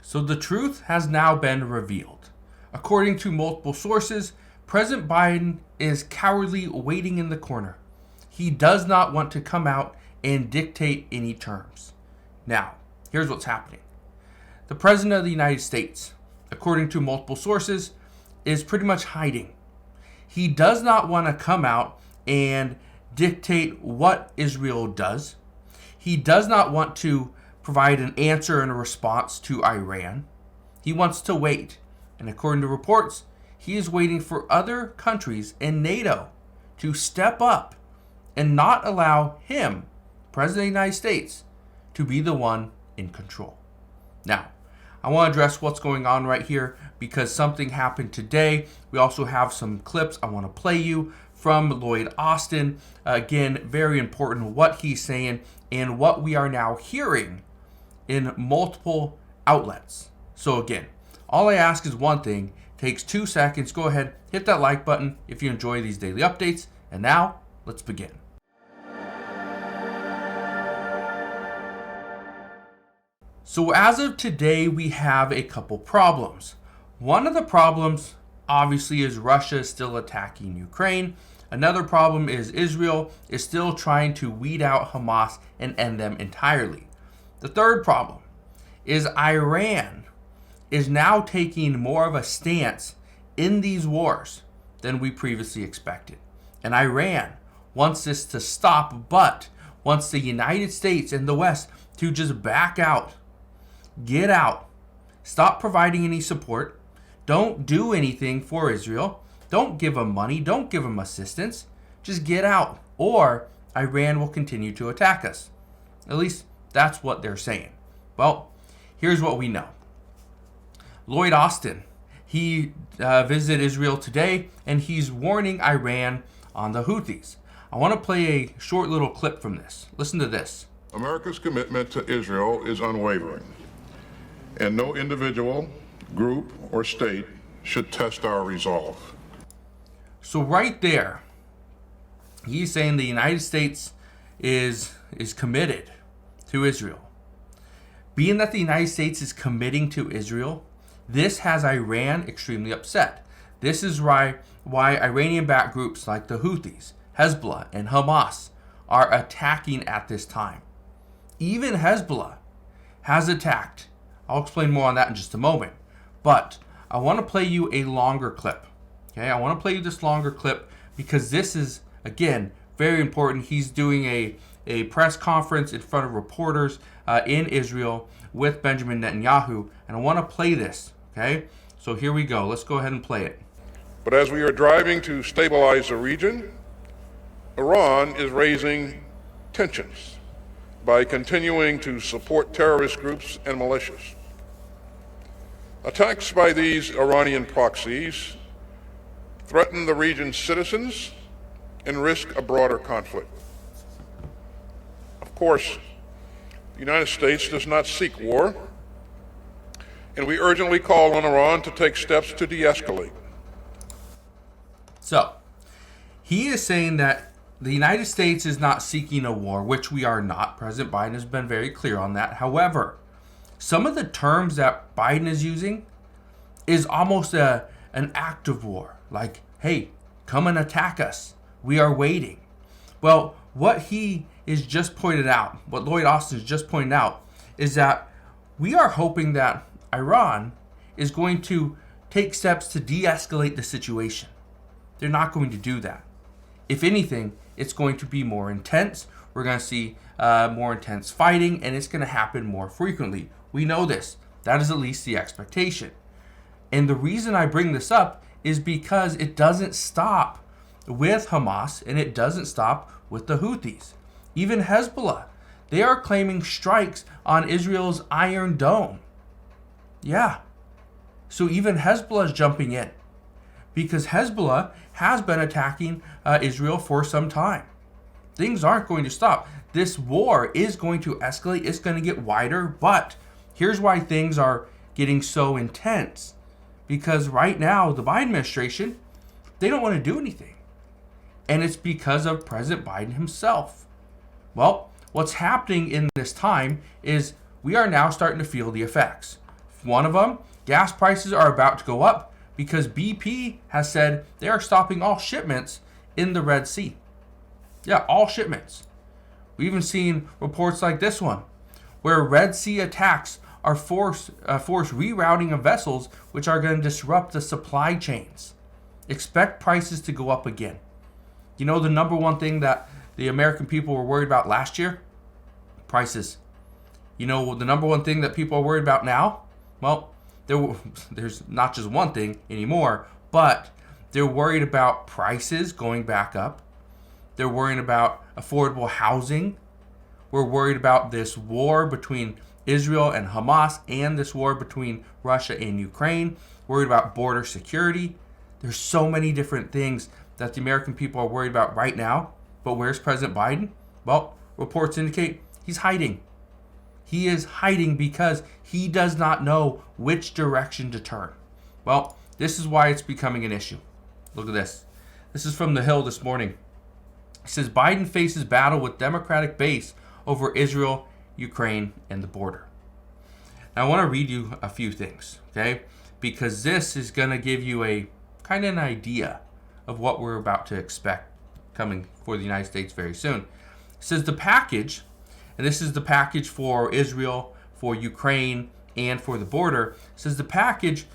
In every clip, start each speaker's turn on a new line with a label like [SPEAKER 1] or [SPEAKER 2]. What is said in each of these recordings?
[SPEAKER 1] So the truth has now been revealed. According to multiple sources, President Biden is cowardly waiting in the corner. He does not want to come out and dictate any terms. Now, here's what's happening. The President of the United States, according to multiple sources, is pretty much hiding. He does not want to come out and dictate what Israel does. He does not want to provide an answer and a response to Iran. He wants to wait. And according to reports, he is waiting for other countries in NATO to step up and not allow him, President of the United States, to be the one in control. Now, I want to address what's going on right here because something happened today. We also have some clips I want to play you from Lloyd Austin. Again, very important what he's saying and what we are now hearing in multiple outlets. So again, all I ask is one thing. Takes 2 seconds. Go ahead, hit that like button if you enjoy these daily updates. And now, let's begin. So as of today, we have a couple problems. One of the problems, obviously, is Russia is still attacking Ukraine. Another problem is Israel is still trying to weed out Hamas and end them entirely. The third problem is Iran is now taking more of a stance in these wars than we previously expected. And Iran wants this to stop, but wants the United States and the West to just back out. Get out. Stop providing any support. Don't do anything for Israel. Don't give them money. Don't give them assistance. Just get out. Or Iran will continue to attack us. At least that's what they're saying. Well, here's what we know. Lloyd Austin, he visited Israel today, and he's warning Iran on the Houthis. I want to play a short little clip from this. Listen to this.
[SPEAKER 2] America's commitment to Israel is unwavering, and no individual, group, or state should test our resolve.
[SPEAKER 1] So right there, he's saying the United States is committed to Israel. Being that the United States is committing to Israel, this has Iran extremely upset. This is why Iranian-backed groups like the Houthis, Hezbollah, and Hamas are attacking at this time. Even Hezbollah has attacked. I'll explain more on that in just a moment. But I want to play you a longer clip. Okay, I want to play you this longer clip because this is, again, very important. He's doing a press conference in front of reporters in Israel with Benjamin Netanyahu, and I want to play this. Okay, so here we go. Let's go ahead and play it.
[SPEAKER 2] But as we are driving to stabilize the region, Iran is raising tensions by continuing to support terrorist groups and militias. Attacks by these Iranian proxies threaten the region's citizens and risk a broader conflict. Of course, the United States does not seek war, and we urgently call on Iran to take steps to de-escalate.
[SPEAKER 1] So, he is saying that the United States is not seeking a war, which we are not. President Biden has been very clear on that. However, some of the terms that Biden is using is almost an act of war. Like, hey, come and attack us. We are waiting. Well, what he is just pointed out, what Lloyd Austin has just pointed out, is that we are hoping that Iran is going to take steps to de-escalate the situation. They're not going to do that. If anything, it's going to be more intense. We're going to see more intense fighting, and it's going to happen more frequently. We know this. That is at least the expectation. And the reason I bring this up is because it doesn't stop with Hamas, and it doesn't stop with the Houthis. Even Hezbollah, they are claiming strikes on Israel's Iron Dome. Yeah. So even Hezbollah is jumping in because Hezbollah has been attacking Israel for some time. Things aren't going to stop. This war is going to escalate. It's going to get wider, but here's why things are getting so intense. Because right now, the Biden administration, they don't want to do anything. And it's because of President Biden himself. Well, what's happening in this time is we are now starting to feel the effects. One of them, gas prices are about to go up because BP has said they are stopping all shipments in the Red Sea. Yeah, all shipments. We've even seen reports like this one, where Red Sea attacks are force rerouting of vessels, which are going to disrupt the supply chains. Expect prices to go up again. You know the number one thing that the American people were worried about last year? Prices. You know the number one thing that people are worried about now? Well, there's not just one thing anymore, but they're worried about prices going back up. They're worried about affordable housing. We're worried about this war between Israel and Hamas and this war between Russia and Ukraine. Worried about border security. There's so many different things that the American people are worried about right now. But where's President Biden? Well, reports indicate he's hiding. He is hiding because he does not know which direction to turn. Well, this is why it's becoming an issue. Look at this. This is from The Hill this morning. It says Biden faces battle with Democratic base over Israel, Ukraine, and the border. Now I want to read you a few things, okay? Because this is going to give you a kind of an idea of what we're about to expect coming for the United States very soon. It says the package, and this is the package for Israel, for Ukraine, and for the border, says the package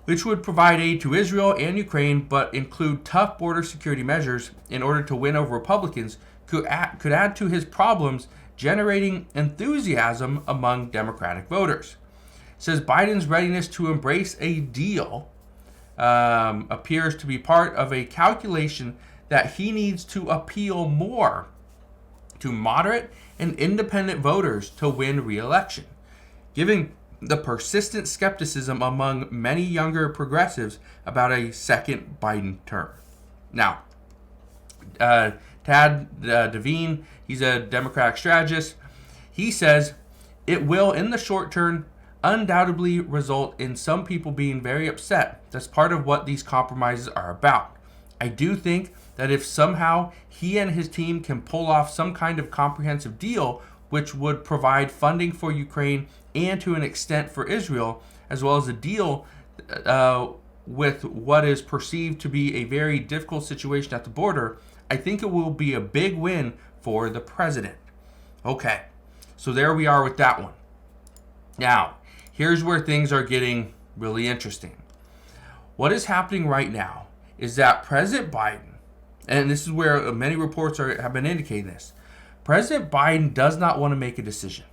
[SPEAKER 1] which would provide aid to Israel and Ukraine but include tough border security measures in order to win over Republicans could add to his problems, generating enthusiasm among Democratic voters. It says Biden's readiness to embrace a deal appears to be part of a calculation that he needs to appeal more to moderate and independent voters to win re-election, giving the persistent skepticism among many younger progressives about a second Biden term. Now, Tad Devine, he's a Democratic strategist. He says it will, in the short term, undoubtedly result in some people being very upset. That's part of what these compromises are about. I do think that if somehow he and his team can pull off some kind of comprehensive deal which would provide funding for Ukraine and to an extent for Israel, as well as a deal with what is perceived to be a very difficult situation at the border, I think it will be a big win for the president. Okay, so there we are with that one. Now, here's where things are getting really interesting. What is happening right now is that President Biden, and this is where many reports have been indicating this, President Biden does not want to make a decision.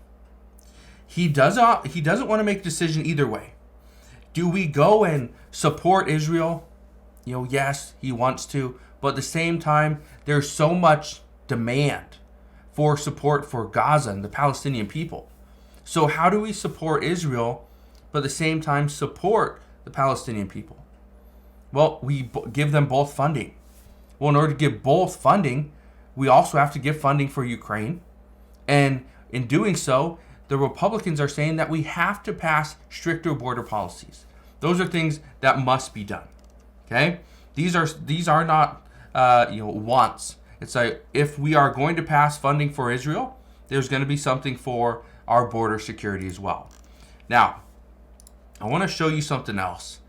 [SPEAKER 1] He doesn't want to make a decision either way. Do we go and support Israel? Yes, he wants to, but at the same time, there's so much demand for support for Gaza and the Palestinian people. So how do we support Israel, but at the same time support the Palestinian people? Well, we give them both funding. Well, in order to give both funding, we also have to give funding for Ukraine. And in doing so, the Republicans are saying that we have to pass stricter border policies. Those are things that must be done. Okay? These are not wants. It's like if we are going to pass funding for Israel, there's going to be something for our border security as well. Now, I want to show you something else.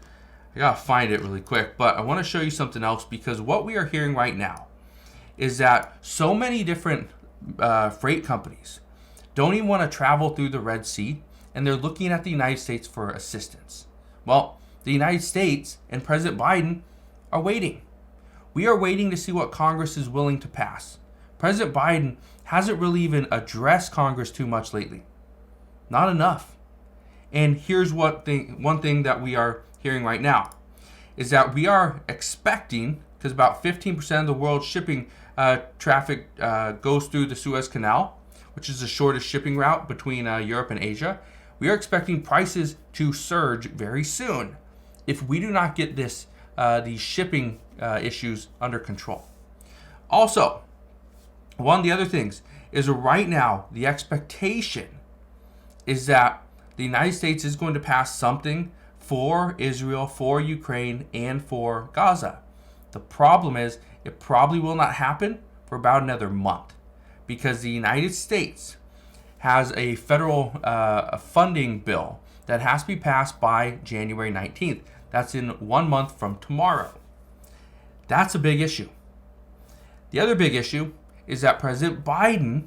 [SPEAKER 1] I gotta find it really quick, but I want to show you something else because what we are hearing right now is that so many different freight companies don't even want to travel through the Red Sea, and they're looking at the United States for assistance. Well, the United States and President Biden are waiting. We are waiting to see what Congress is willing to pass. President Biden hasn't really even addressed Congress too much lately. Not enough. And here's one thing that we are hearing right now is that we are expecting, because about 15% of the world's shipping traffic goes through the Suez Canal, which is the shortest shipping route between Europe and Asia. We are expecting prices to surge very soon if we do not get these shipping issues under control. Also, one of the other things is right now the expectation is that the United States is going to pass something for Israel, for Ukraine, and for Gaza. The problem is it probably will not happen for about another month because the United States has a federal funding bill that has to be passed by January 19th. That's in 1 month from tomorrow. That's a big issue. The other big issue is that President Biden,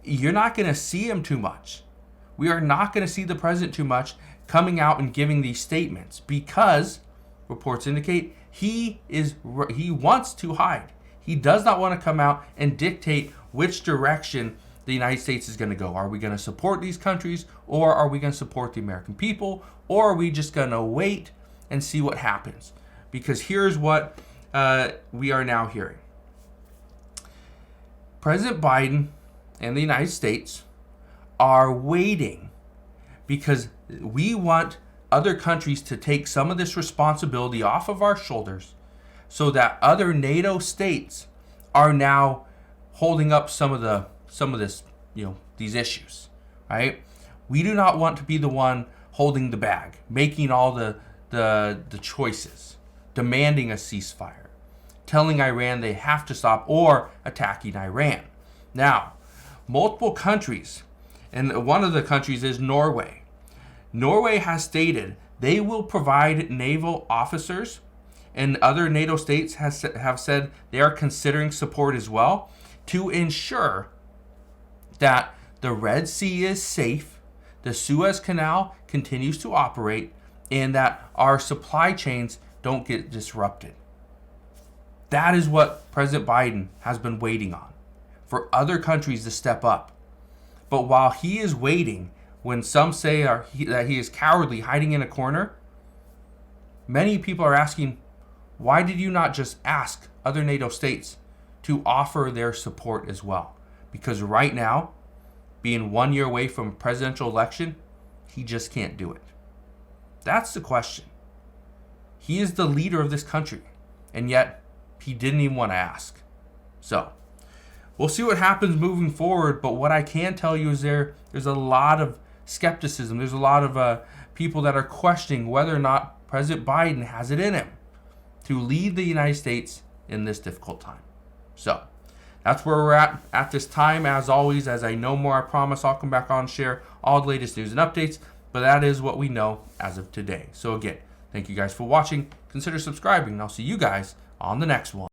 [SPEAKER 1] you're not going to see him too much. We are not going to see the president too much coming out and giving these statements because reports indicate he wants to hide. He does not want to come out and dictate which direction the United States is going to go. Are we going to support these countries, or are we going to support the American people, or are we just going to wait and see what happens? Because here's what we are now hearing. President Biden and the United States are waiting because we want other countries to take some of this responsibility off of our shoulders so that other NATO states are now holding up some of this, these issues, right? We do not want to be the one holding the bag, making all the choices, demanding a ceasefire, telling Iran they have to stop, or attacking Iran. Now, multiple countries, and one of the countries is Norway. Norway has stated they will provide naval officers, and other NATO states have said they are considering support as well to ensure that the Red Sea is safe, the Suez Canal continues to operate, and that our supply chains don't get disrupted. That is what President Biden has been waiting on, for other countries to step up. But while he is waiting, when some say that he is cowardly, hiding in a corner, many people are asking, why did you not just ask other NATO states to offer their support as well? Because right now, being 1 year away from a presidential election, he just can't do it. That's the question. He is the leader of this country, and yet he didn't even want to ask. So, we'll see what happens moving forward, but what I can tell you is there's a lot of skepticism. There's a lot of people that are questioning whether or not President Biden has it in him to lead the United States in this difficult time. So, that's where we're at this time. As always, as I know more, I promise I'll come back on and share all the latest news and updates, but that is what we know as of today. So again, thank you guys for watching. Consider subscribing, and I'll see you guys on the next one.